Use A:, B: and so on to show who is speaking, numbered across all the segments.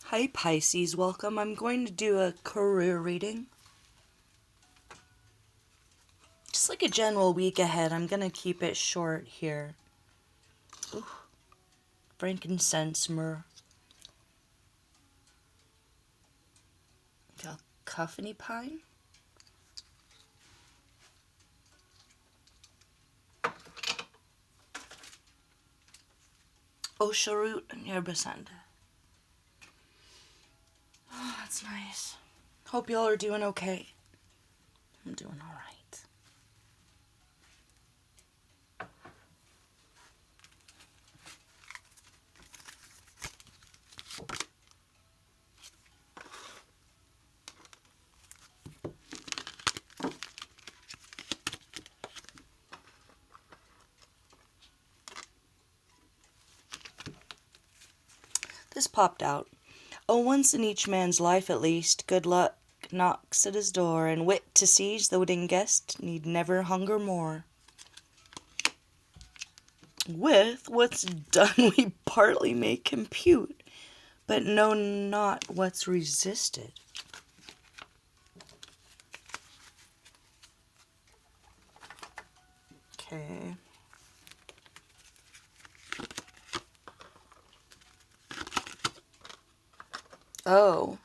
A: Hi Pisces, welcome. I'm going to do a career reading. Just like a general week ahead, I'm going to keep it short here. Ooh, frankincense, myrrh, cacophony pine, osha root, and yerba sanda. Oh, that's nice. Hope y'all are doing okay. I'm doing alright. This popped out. Oh, once in each man's life at least, good luck knocks at his door, and wit to seize the witting guest need never hunger more. With what's done we partly may compute, but know not what's resisted. Okay. Oh.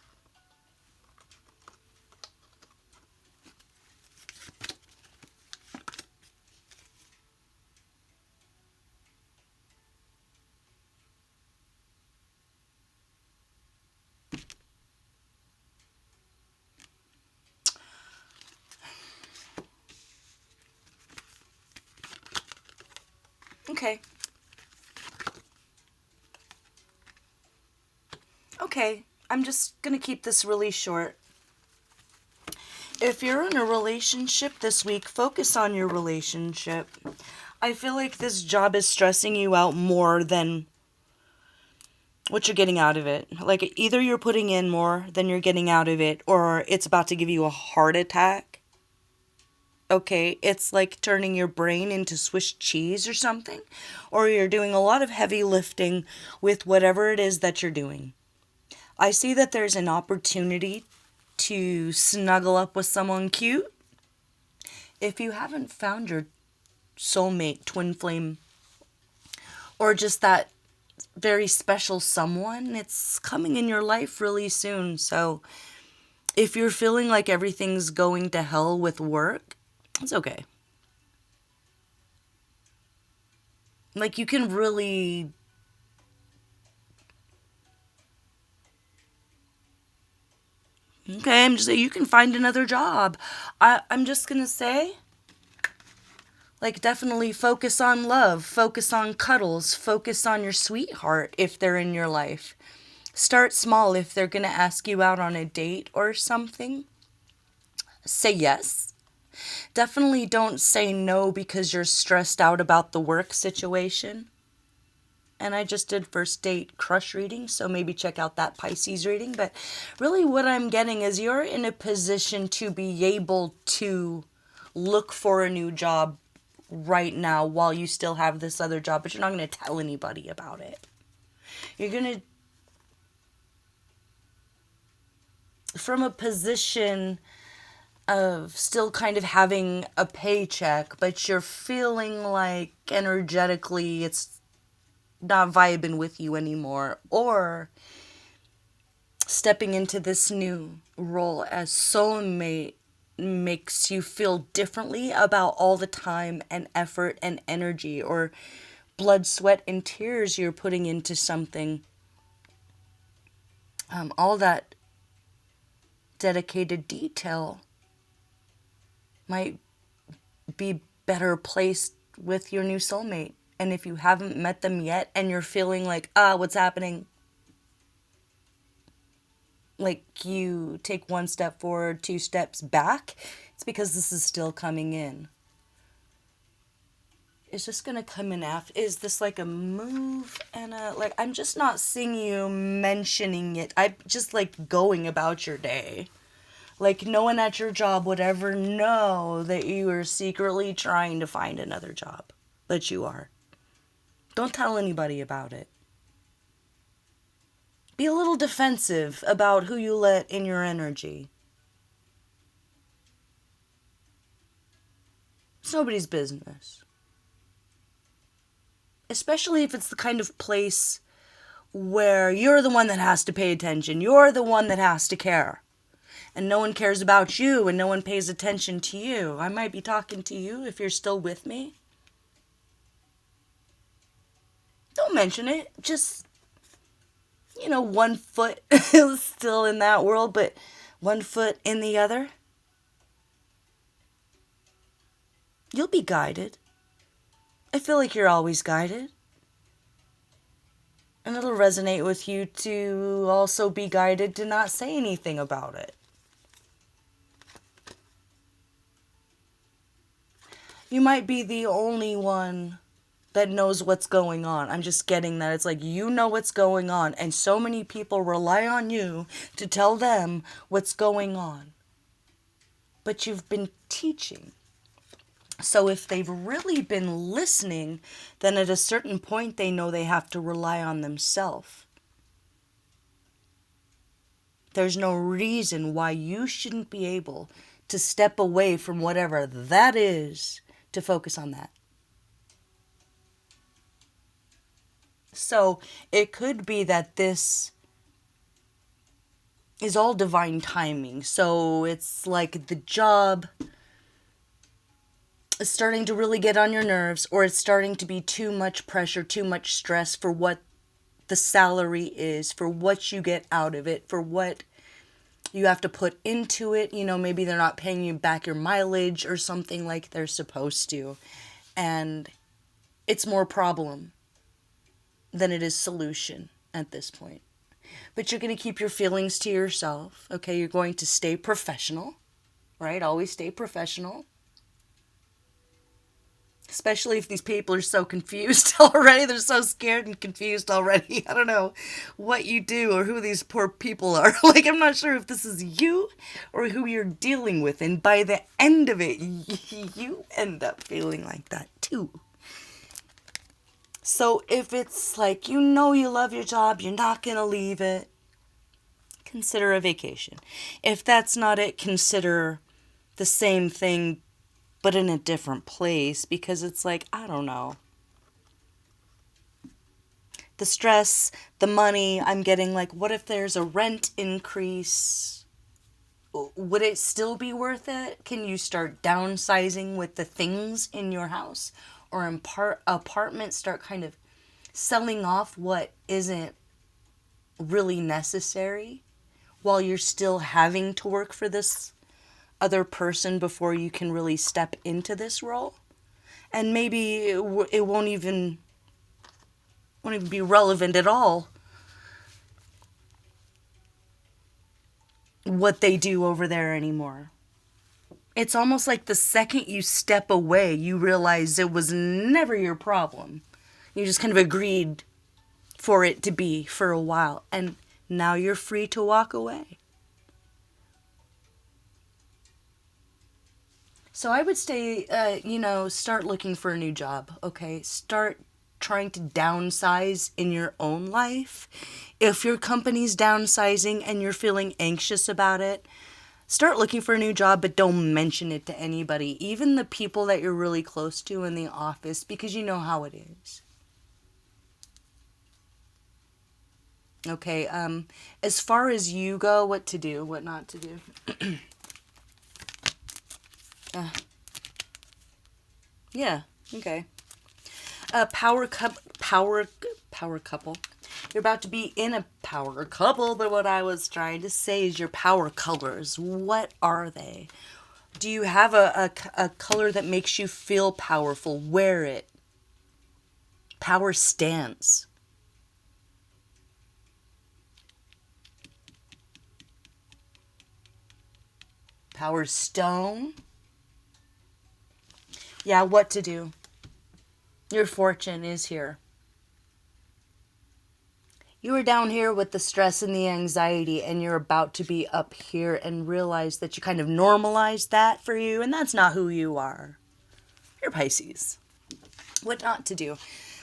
A: Okay. Okay. I'm just gonna keep this really short. If you're in a relationship this week, focus on your relationship. I feel like this job is stressing you out more than what you're getting out of it. Like either you're putting in more than you're getting out of it, or it's about to give you a heart attack. Okay, it's like turning your brain into Swiss cheese or something, or you're doing a lot of heavy lifting with whatever it is that you're doing. I see that there's an opportunity to snuggle up with someone cute. If you haven't found your soulmate, twin flame, or just that very special someone, it's coming in your life really soon. So if you're feeling like everything's going to hell with work, it's okay. Like you can really okay, I'm just saying you can find another job. I'm just gonna say, like, definitely focus on love, focus on cuddles, focus on your sweetheart if they're in your life. Start small if they're gonna ask you out on a date or something. Say yes. Definitely don't say no because you're stressed out about the work situation. And I just did first date crush reading, so maybe check out that Pisces reading. But really, what I'm getting is you're in a position to be able to look for a new job right now while you still have this other job, but you're not going to tell anybody about it. You're going to, from a position of still kind of having a paycheck, but you're feeling like energetically it's not vibing with you anymore, or stepping into this new role as soulmate makes you feel differently about all the time and effort and energy or blood, sweat, and tears you're putting into something. All that dedicated detail might be better placed with your new soulmate. And if you haven't met them yet and you're feeling like, what's happening? Like you take one step forward, two steps back, it's because this is still coming in. Is this gonna come in after? Is this like a move and a like? I'm just not seeing you mentioning it. I just like going about your day. Like no one at your job would ever know that you are secretly trying to find another job. But you are. Don't tell anybody about it. Be a little defensive about who you let in your energy. It's nobody's business. Especially if it's the kind of place where you're the one that has to pay attention. You're the one that has to care. And no one cares about you and no one pays attention to you. I might be talking to you if you're still with me. Don't mention it. Just, 1 foot is still in that world, but 1 foot in the other. You'll be guided. I feel like you're always guided. And it'll resonate with you to also be guided to not say anything about it. You might be the only one that knows what's going on. I'm just getting that. It's like you know what's going on, and so many people rely on you to tell them what's going on. But you've been teaching. So if they've really been listening, then at a certain point they know they have to rely on themselves. There's no reason why you shouldn't be able to step away from whatever that is to focus on that. So it could be that this is all divine timing. So it's like the job is starting to really get on your nerves, or it's starting to be too much pressure, too much stress for what the salary is, for what you get out of it, for what you have to put into it. Maybe they're not paying you back your mileage or something like they're supposed to. And it's more problem than it is solution at this point. But you're going to keep your feelings to yourself, okay? You're going to stay professional, right? Always stay professional. Especially if these people are so confused already. They're so scared and confused already. I don't know what you do or who these poor people are. I'm not sure if this is you or who you're dealing with. And by the end of it, you end up feeling like that too. So if it's like, you love your job, you're not going to leave it, consider a vacation. If that's not it, consider the same thing, but in a different place, because it's like, I don't know. The stress, the money, I'm getting what if there's a rent increase? Would it still be worth it? Can you start downsizing with the things in your house? Or in apartment, start kind of selling off what isn't really necessary while you're still having to work for this other person before you can really step into this role. And maybe it won't even be relevant at all what they do over there anymore. It's almost like the second you step away, you realize it was never your problem. You just kind of agreed for it to be for a while. And now you're free to walk away. So I would say, start looking for a new job, okay? Start trying to downsize in your own life. If your company's downsizing and you're feeling anxious about it, start looking for a new job, but don't mention it to anybody, even the people that you're really close to in the office, because you know how it is. Okay, as far as you go, what to do, what not to do. Yeah, okay. Power couple. You're about to be in a power couple, but what I was trying to say is your power colors. What are they? Do you have a color that makes you feel powerful? Wear it. Power stance. Power stone. Yeah, what to do. Your fortune is here. You are down here with the stress and the anxiety, and you're about to be up here and realize that you kind of normalized that for you, and that's not who you are. You're Pisces. What not to do.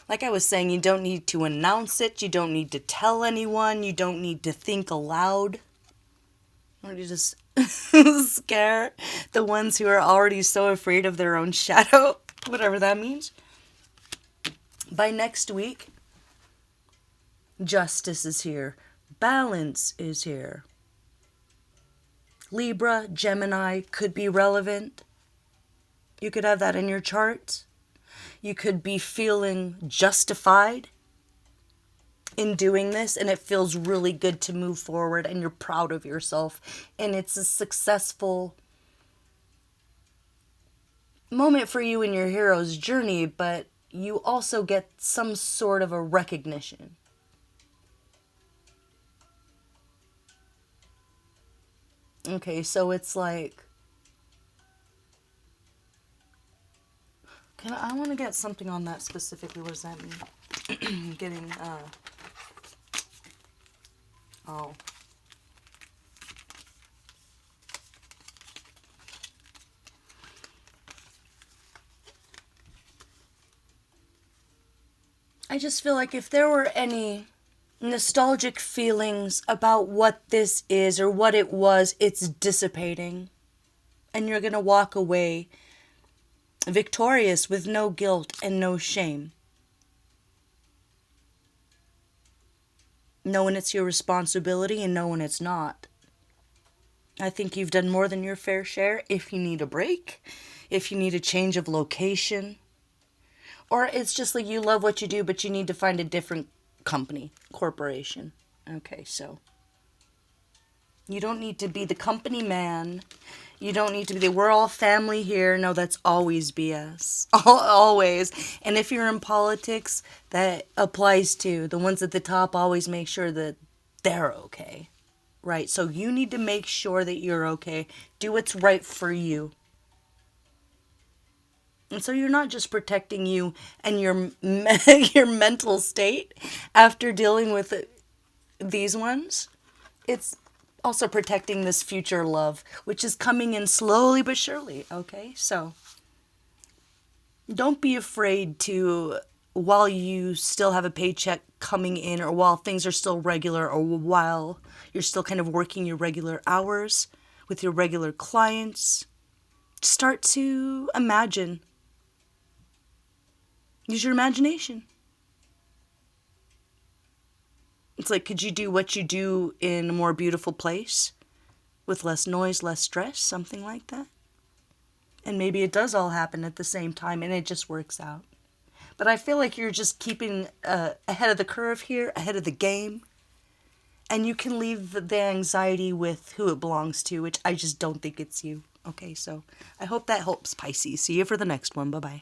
A: Like I was saying, you don't need to announce it. You don't need to tell anyone. You don't need to think aloud. Or you just scare the ones who are already so afraid of their own shadow, whatever that means. By next week, justice is here. Balance is here. Libra, Gemini could be relevant. You could have that in your chart. You could be feeling justified in doing this, and it feels really good to move forward, and you're proud of yourself, and it's a successful moment for you in your hero's journey, but you also get some sort of a recognition. Okay, so it's like, I want to get something on that specifically. What does that mean? Getting, oh. I just feel like if there were any nostalgic feelings about what this is or what it was, it's dissipating. And you're going to walk away victorious with no guilt and no shame. Knowing it's your responsibility and knowing it's not. I think you've done more than your fair share. If you need a break, if you need a change of location, or it's just like you love what you do, but you need to find a different company, corporation. Okay, so you don't need to be the company man. You don't need to be we're all family here. No, that's always BS. Always. And if you're in politics, that applies to the ones at the top. Always make sure that they're okay. Right? So you need to make sure that you're okay. Do what's right for you. And so you're not just protecting you and your your mental state after dealing with these ones. It's also protecting this future love, which is coming in slowly but surely, okay? So don't be afraid to, while you still have a paycheck coming in, or while things are still regular, or while you're still kind of working your regular hours with your regular clients, start to imagine. Use your imagination. It's like, could you do what you do in a more beautiful place with less noise, less stress, something like that? And maybe it does all happen at the same time and it just works out. But I feel like you're just keeping ahead of the curve here, ahead of the game. And you can leave the anxiety with who it belongs to, which I just don't think it's you. Okay, so I hope that helps, Pisces. See you for the next one. Bye-bye.